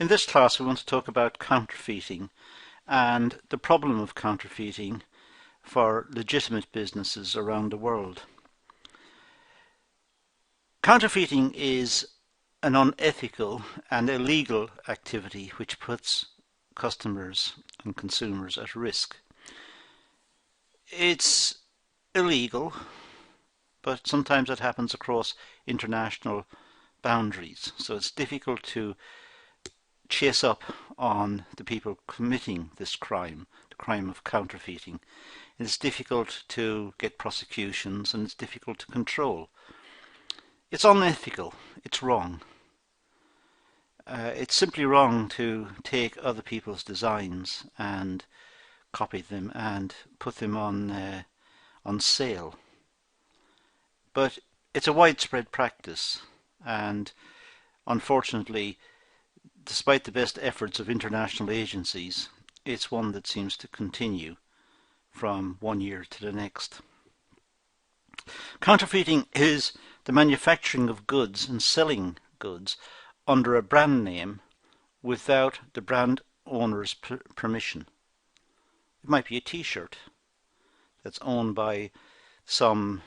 In this class we want to talk about counterfeiting and the problem of counterfeiting for legitimate businesses around the world. Counterfeiting is an unethical and illegal activity which puts customers and consumers at risk. It's illegal, but sometimes it happens across international boundaries, so it's difficult to chase up on the people committing this crime, the crime of counterfeiting. It's difficult to get prosecutions and it's difficult to control. It's unethical, it's wrong. It's simply wrong to take other people's designs and copy them and put them on sale. But it's a widespread practice, and unfortunately, despite the best efforts of international agencies, it's one that seems to continue from one year to the next. Counterfeiting is the manufacturing of goods and selling goods under a brand name without the brand owner's permission. It might be a t-shirt that's owned by some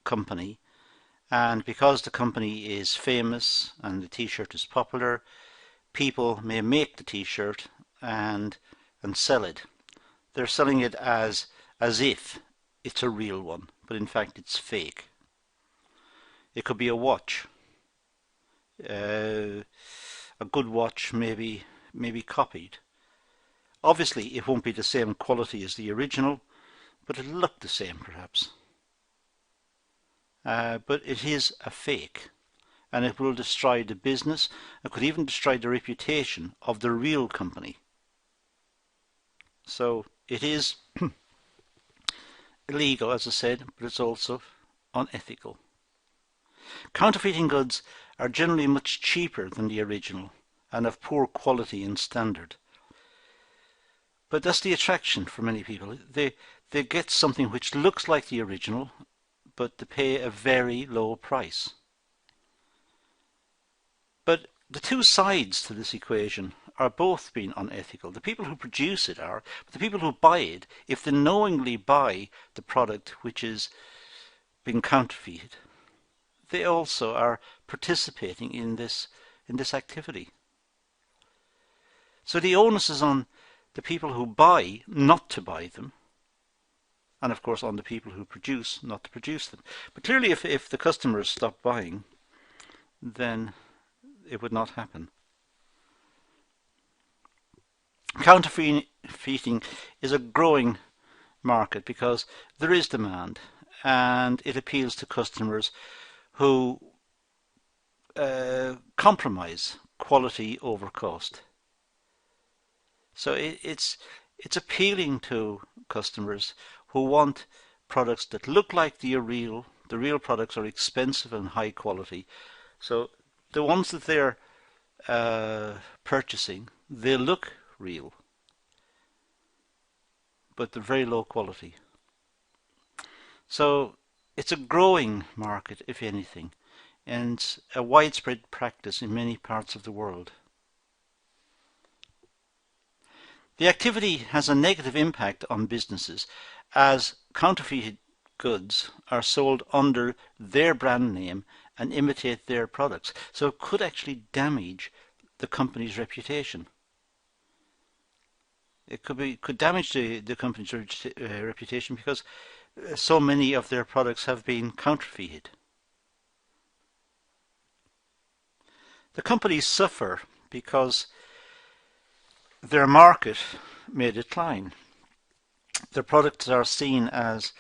company, and because the company is famous and the t-shirt is popular, people may make the t-shirt and sell it. They're selling it as if it's a real one, but in fact it's fake. It could be a watch. A good watch may be copied. Obviously it won't be the same quality as the original, but it'll look the same perhaps. But it is a fake, and it will destroy the business. It could even destroy the reputation of the real company. So it is illegal, as I said, but it's also unethical. Counterfeiting goods are generally much cheaper than the original and of poor quality and standard. But that's the attraction for many people. They get something which looks like the original, but they pay a very low price. But the two sides to this equation are both being unethical. The people who produce it are, but the people who buy it, if they knowingly buy the product which is being counterfeited, they also are participating in this activity. So the onus is on the people who buy not to buy them, and of course on the people who produce not to produce them. But clearly if the customers stop buying, then it would not happen. Counterfeiting is a growing market because there is demand, and it appeals to customers who compromise quality over cost. So it's appealing to customers who want products that look like the real. The real products are expensive and high quality. So the ones that they're purchasing, they look real, but they're very low quality. So it's a growing market, if anything, and a widespread practice in many parts of the world. The activity has a negative impact on businesses as counterfeited goods are sold under their brand name and imitate their products. So it could actually damage the company's reputation. It could damage the company's reputation because so many of their products have been counterfeited. The companies suffer because their market may decline. Their products are seen as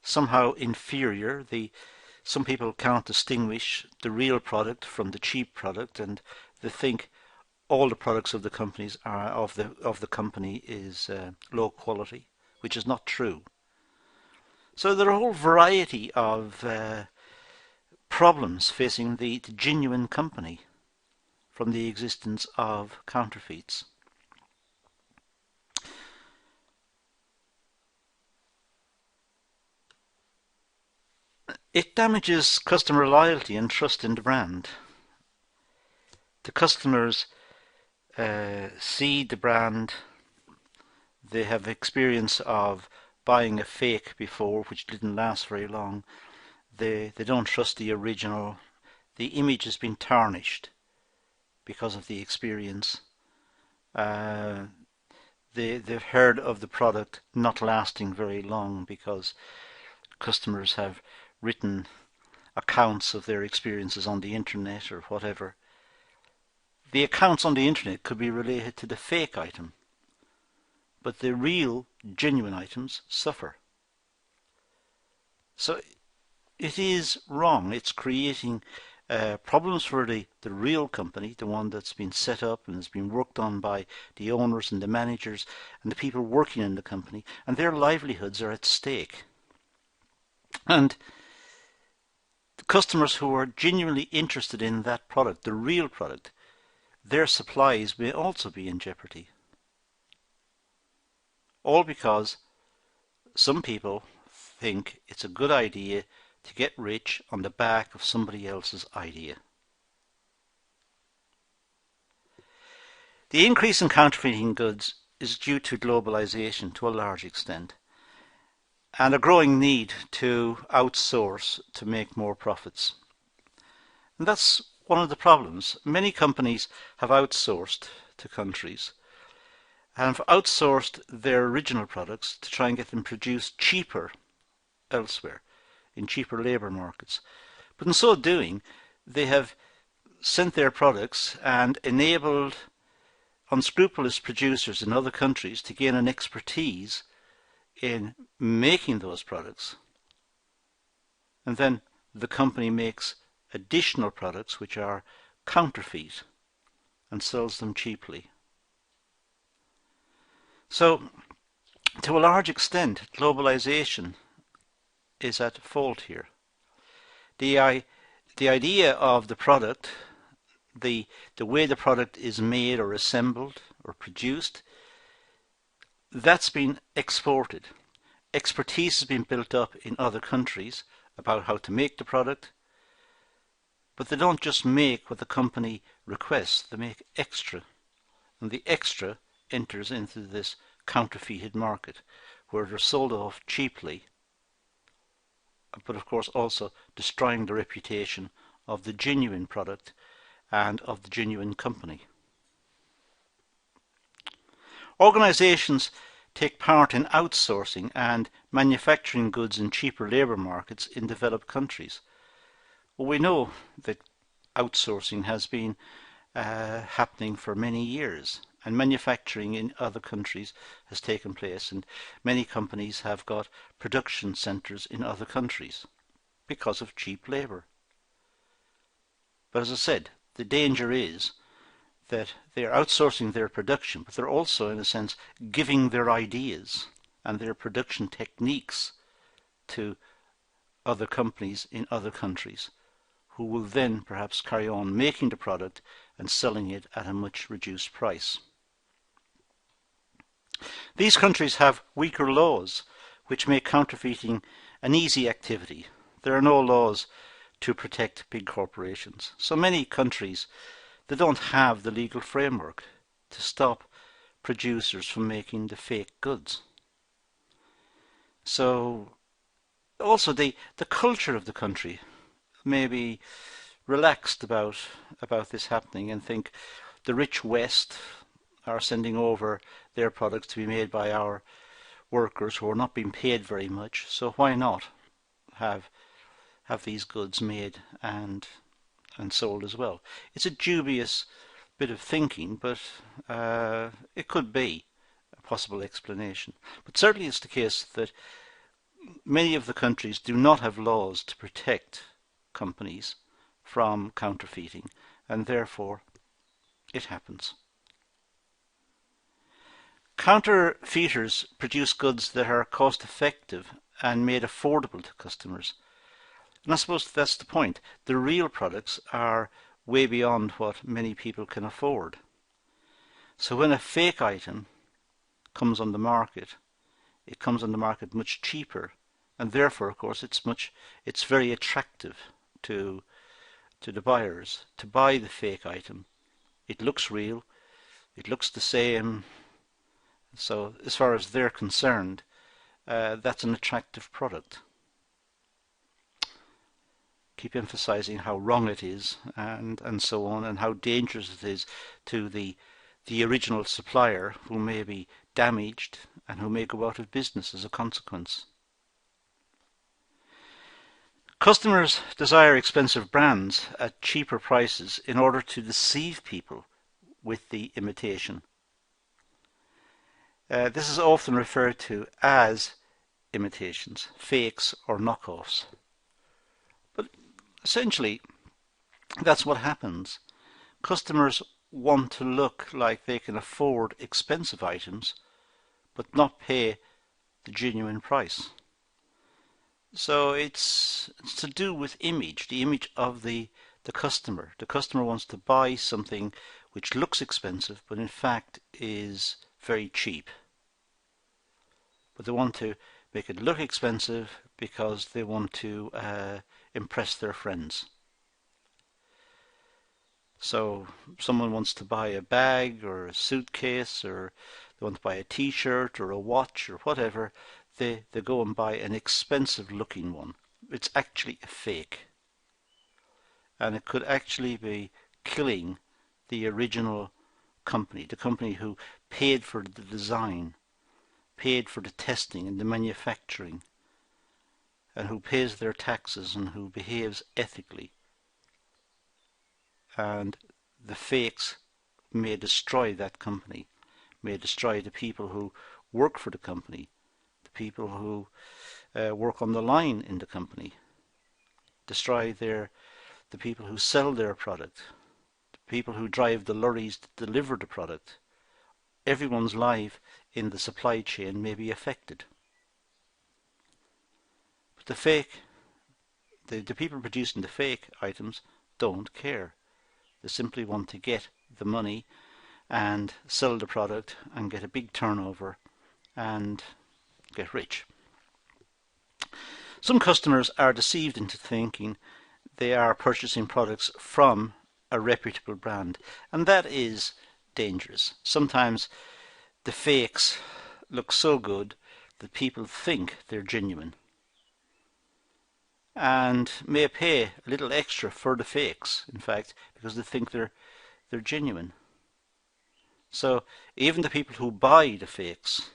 somehow inferior. Some people can't distinguish the real product from the cheap product, and they think all the products of the companies are of the company is low quality, which is not true. So there are a whole variety of problems facing the genuine company from the existence of counterfeits. It damages customer loyalty and trust in the brand. The customers see the brand. They have experience of buying a fake before, which didn't last very long. They don't trust the original. The image has been tarnished because of the experience. Uh, they've heard of the product not lasting very long because customers have written accounts of their experiences on the internet or whatever. The accounts on the internet could be related to the fake item, but the real, genuine items suffer. So it is wrong. It's creating problems for the real company, the one that's been set up and has been worked on by the owners and the managers and the people working in the company, and their livelihoods are at stake. And the customers who are genuinely interested in that product, the real product, their supplies may also be in jeopardy. All because some people think it's a good idea to get rich on the back of somebody else's idea. The increase in counterfeiting goods is due to globalization to a large extent and a growing need to outsource to make more profits. And that's one of the problems. Many companies have outsourced to countries and have outsourced their original products to try and get them produced cheaper elsewhere, in cheaper labour markets. But in so doing, they have sent their products and enabled unscrupulous producers in other countries to gain an expertise in making those products. And then the company makes additional products which are counterfeit and sells them cheaply. So, to a large extent, globalization is at fault here. The idea of the product, the way the product is made or assembled or produced, that's been exported. Expertise has been built up in other countries about how to make the product, but they don't just make what the company requests, they make extra. And the extra enters into this counterfeited market where they're sold off cheaply, but of course also destroying the reputation of the genuine product and of the genuine company. Organizations take part in outsourcing and manufacturing goods in cheaper labour markets in developed countries. Well, we know that outsourcing has been happening for many years, and manufacturing in other countries has taken place, and many companies have got production centres in other countries because of cheap labour. But as I said, the danger is that they are outsourcing their production, but they're also, in a sense, giving their ideas and their production techniques to other companies in other countries, who will then perhaps carry on making the product and selling it at a much reduced price. These countries have weaker laws, which make counterfeiting an easy activity. There are no laws to protect big corporations. So many countries, they don't have the legal framework to stop producers from making the fake goods. So also the culture of the country may be relaxed about this happening and think the rich West are sending over their products to be made by our workers who are not being paid very much, so why not have these goods made and sold as well. It's a dubious bit of thinking, but it could be a possible explanation. But certainly it's the case that many of the countries do not have laws to protect companies from counterfeiting, and therefore it happens. Counterfeiters produce goods that are cost effective and made affordable to customers. And I suppose that's the point. The real products are way beyond what many people can afford. So when a fake item comes on the market, it comes on the market much cheaper, and therefore, of course, it's very attractive to the buyers to buy the fake item. It looks real, It looks the same. So as far as they're concerned, that's an attractive product. Keep emphasizing how wrong it is, and so on, and how dangerous it is to the original supplier, who may be damaged and who may go out of business as a consequence. Customers desire expensive brands at cheaper prices in order to deceive people with the imitation. This is often referred to as imitations, fakes or knockoffs. But essentially, that's what happens. Customers want to look like they can afford expensive items, but not pay the genuine price. So it's to do with image, the image of the customer. The customer wants to buy something which looks expensive, but in fact is very cheap. But they want to make it look expensive because they want to impress their friends. So someone wants to buy a bag or a suitcase, or they want to buy a t-shirt or a watch or whatever. They go and buy an expensive looking one. It's actually a fake. And it could actually be killing the original company, the company who paid for the design, paid for the testing and the manufacturing, and who pays their taxes and who behaves ethically. And the fakes may destroy that company, may destroy the people who work for the company, the people who work on the line in the company, destroy the people who sell their product, the people who drive the lorries to deliver the product. Everyone's life in the supply chain may be affected. But the people producing the fake items don't care. They simply want to get the money and sell the product and get a big turnover and get rich. Some customers are deceived into thinking they are purchasing products from a reputable brand, and that is dangerous. Sometimes the fakes look so good that people think they're genuine and may pay a little extra for the fakes, in fact, because they think they're genuine. So even the people who buy the fakes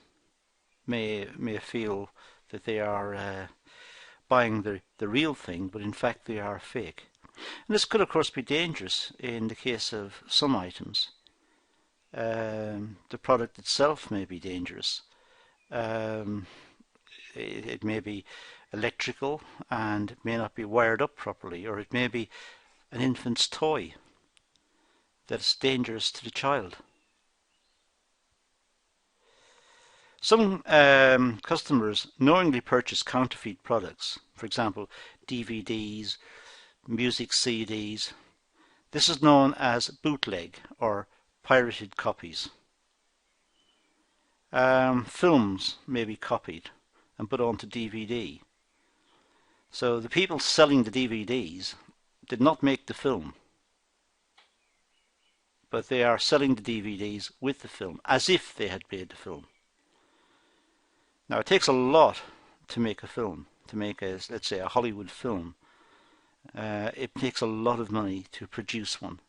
may feel that they are buying the real thing, but in fact they are fake. And this could of course be dangerous in the case of some items. The product itself may be dangerous. It may be electrical and it may not be wired up properly, or it may be an infant's toy that's dangerous to the child. Some customers knowingly purchase counterfeit products, for example DVDs, music CDs. This is known as bootleg or pirated copies. Films may be copied and put onto DVD. So the people selling the DVDs did not make the film, but they are selling the DVDs with the film as if they had made the film. Now it takes a lot to make a film, to make let's say a Hollywood film. It takes a lot of money to produce one.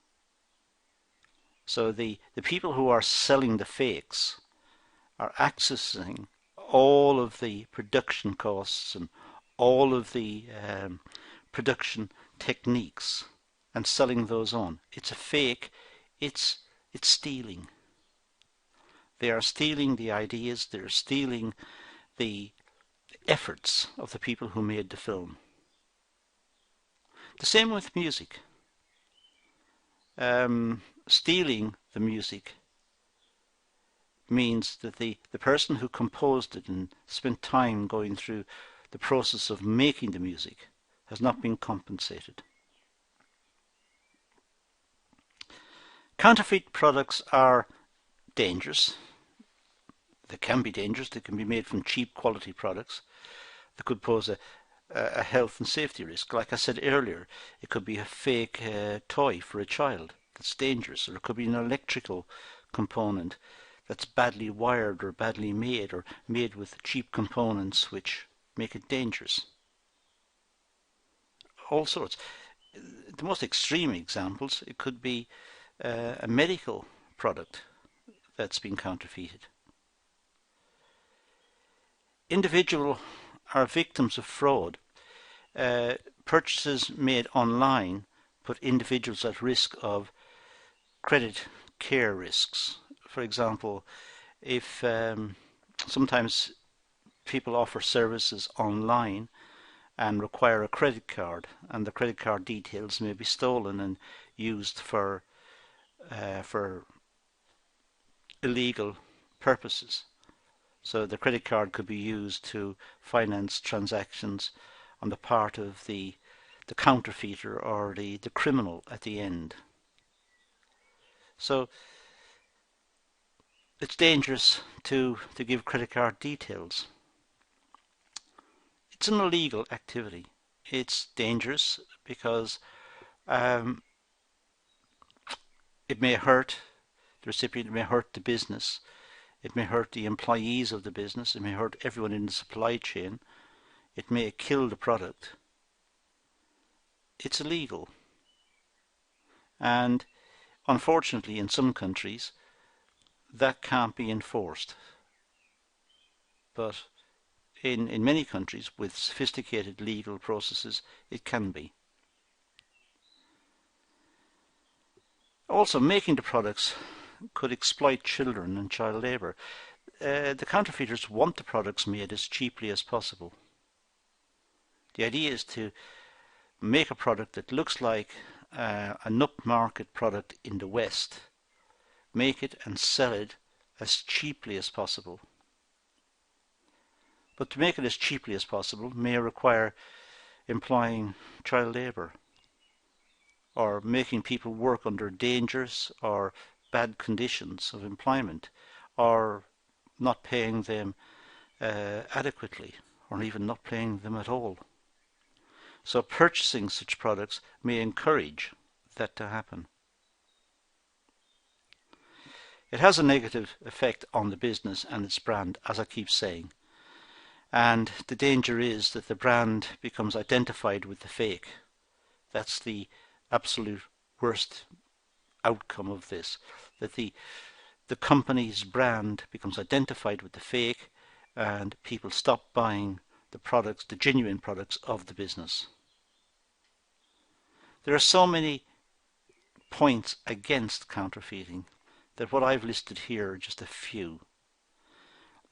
So the people who are selling the fakes are accessing all of the production costs and all of the production techniques and selling those on. It's a fake. It's stealing. They are stealing the ideas. They're stealing the efforts of the people who made the film. The same with music. Stealing the music means that the person who composed it and spent time going through the process of making the music has not been compensated. Counterfeit products are dangerous. They can be dangerous. They can be made from cheap quality products that could pose a health and safety risk. Like I said earlier, it could be a fake toy for a child that's dangerous, or it could be an electrical component that's badly wired or badly made, or made with cheap components which make it dangerous. All sorts. The most extreme examples, it could be a medical product that's been counterfeited. Individuals are victims of fraud. Purchases made online put individuals at risk of credit care risks. For example, if sometimes people offer services online and require a credit card, and the credit card details may be stolen and used for illegal purposes. So the credit card could be used to finance transactions on the part of the counterfeiter or the criminal at the end. So it's dangerous to give credit card details. It's an illegal activity. It's dangerous because it may hurt the recipient, it may hurt the business, it may hurt the employees of the business, it may hurt everyone in the supply chain, it may kill the product. It's illegal. And unfortunately, in some countries, that can't be enforced. But in many countries with sophisticated legal processes, it can be. Also, making the products could exploit children and child labour. The counterfeiters want the products made as cheaply as possible. The idea is to make a product that looks like an upmarket product in the West, make it and sell it as cheaply as possible. But to make it as cheaply as possible may require employing child labour, or making people work under dangerous or bad conditions of employment, or not paying them adequately, or even not paying them at all. So purchasing such products may encourage that to happen. It has a negative effect on the business and its brand, as I keep saying. And the danger is that the brand becomes identified with the fake. That's the absolute worst outcome of this, that the company's brand becomes identified with the fake, and people stop buying the products, the genuine products of the business. There are so many points against counterfeiting that what I've listed here are just a few.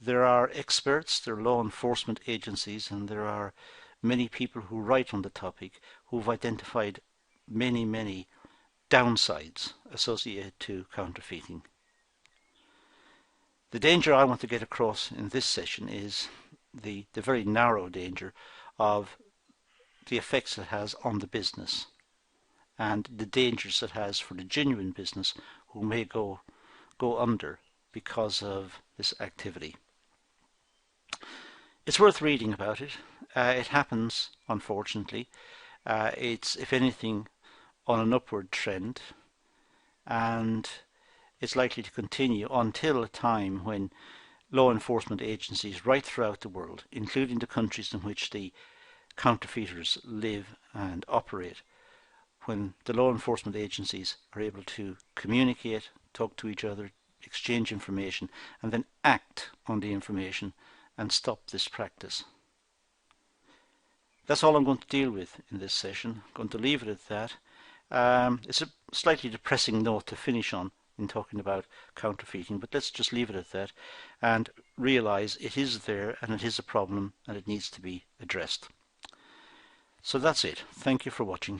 There are experts, there are law enforcement agencies, and there are many people who write on the topic who've identified many downsides associated to counterfeiting. The danger I want to get across in this session is the very narrow danger of the effects it has on the business, and the dangers it has for the genuine business who may go under because of this activity. It's worth reading about it. It happens, unfortunately. It's, if anything, on an upward trend, and it's likely to continue until a time when law enforcement agencies right throughout the world, including the countries in which the counterfeiters live and operate, when the law enforcement agencies are able to communicate, talk to each other, exchange information, and then act on the information and stop this practice. That's all I'm going to deal with in this session. I'm going to leave it at that. It's a slightly depressing note to finish on in talking about counterfeiting, but let's just leave it at that and realize it is there and it is a problem and it needs to be addressed. So that's it. Thank you for watching.